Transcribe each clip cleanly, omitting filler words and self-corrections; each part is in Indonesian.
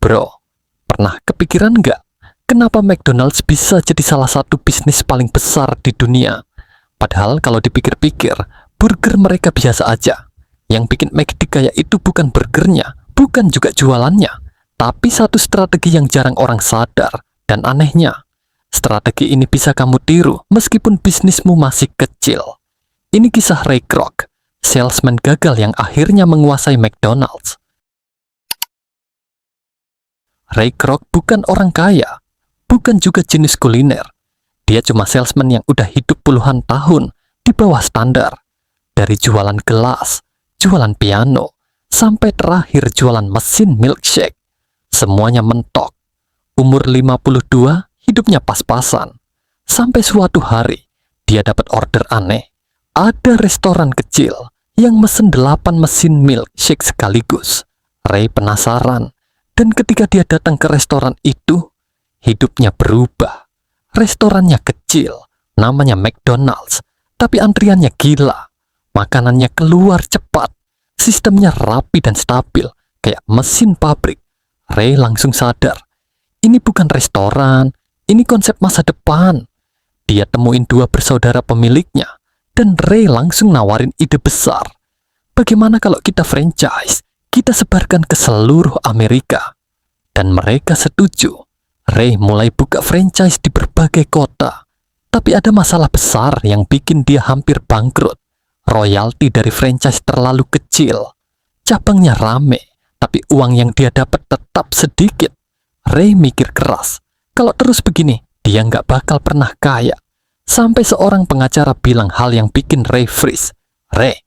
Bro, pernah kepikiran nggak kenapa McDonald's bisa jadi salah satu bisnis paling besar di dunia? Padahal kalau dipikir-pikir, burger mereka biasa aja. Yang bikin McD kaya itu bukan burgernya, bukan juga jualannya, tapi satu strategi yang jarang orang sadar. Dan anehnya, strategi ini bisa kamu tiru meskipun bisnismu masih kecil. Ini kisah Ray Kroc, salesman gagal yang akhirnya menguasai McDonald's. Ray Kroc bukan orang kaya, bukan juga jenius kuliner. Dia cuma salesman yang udah hidup puluhan tahun di bawah standar. Dari jualan gelas, jualan piano, sampai terakhir jualan mesin milkshake. Semuanya mentok. Umur 52, hidupnya pas-pasan. Sampai suatu hari, dia dapat order aneh. Ada restoran kecil yang mesen 8 mesin milkshake sekaligus. Ray penasaran. Dan ketika dia datang ke restoran itu, hidupnya berubah. Restorannya kecil, namanya McDonald's, tapi antriannya gila. Makanannya keluar cepat, sistemnya rapi dan stabil, kayak mesin pabrik. Ray langsung sadar, ini bukan restoran, ini konsep masa depan. Dia temuin 2 bersaudara pemiliknya, dan Ray langsung nawarin ide besar. Bagaimana kalau kita franchise, kita sebarkan ke seluruh Amerika? Dan mereka setuju. Ray mulai buka franchise di berbagai kota. Tapi ada masalah besar yang bikin dia hampir bangkrut. Royalti dari franchise terlalu kecil. Cabangnya rame, tapi uang yang dia dapat tetap sedikit. Ray mikir keras. Kalau terus begini, dia nggak bakal pernah kaya. Sampai seorang pengacara bilang hal yang bikin Ray freeze. Ray,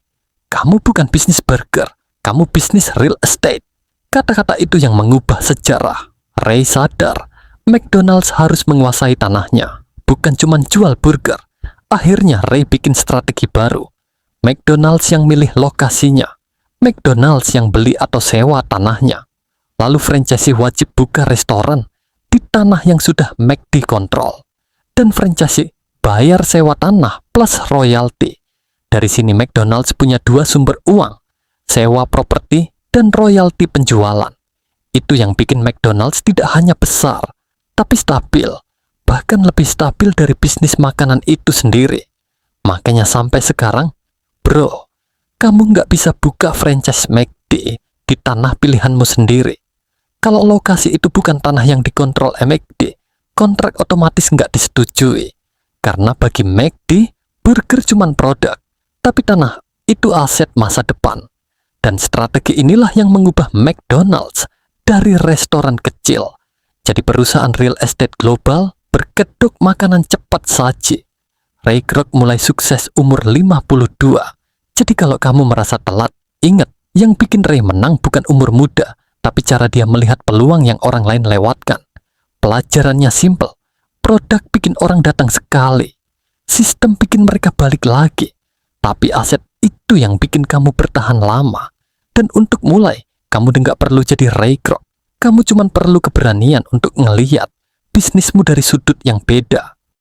kamu bukan bisnis burger, kamu bisnis real estate. Kata-kata itu yang mengubah sejarah. Ray sadar, McDonald's harus menguasai tanahnya, bukan cuma jual burger. Akhirnya Ray bikin strategi baru. McDonald's yang milih lokasinya, McDonald's yang beli atau sewa tanahnya. Lalu franchisee wajib buka restoran di tanah yang sudah McD kontrol. Dan franchisee bayar sewa tanah plus royalti. Dari sini McDonald's punya 2 sumber uang, sewa properti dan royalti penjualan. Itu yang bikin McDonald's tidak hanya besar, tapi stabil, bahkan lebih stabil dari bisnis makanan itu sendiri. Makanya sampai sekarang, bro, kamu nggak bisa buka franchise McD di tanah pilihanmu sendiri. Kalau lokasi itu bukan tanah yang dikontrol McD, kontrak otomatis nggak disetujui. Karena bagi McD, burger cuman produk, tapi tanah itu aset masa depan. Dan strategi inilah yang mengubah McDonald's dari restoran kecil jadi perusahaan real estate global berkedok makanan cepat saji. Ray Kroc mulai sukses umur 52. Jadi kalau kamu merasa telat, ingat, yang bikin Ray menang bukan umur muda, tapi cara dia melihat peluang yang orang lain lewatkan. Pelajarannya simple. Produk bikin orang datang sekali. Sistem bikin mereka balik lagi. Tapi aset itu yang bikin kamu bertahan lama. Dan untuk mulai, kamu nggak perlu jadi Ray Kroc. Kamu cuma perlu keberanian untuk ngelihat bisnismu dari sudut yang beda.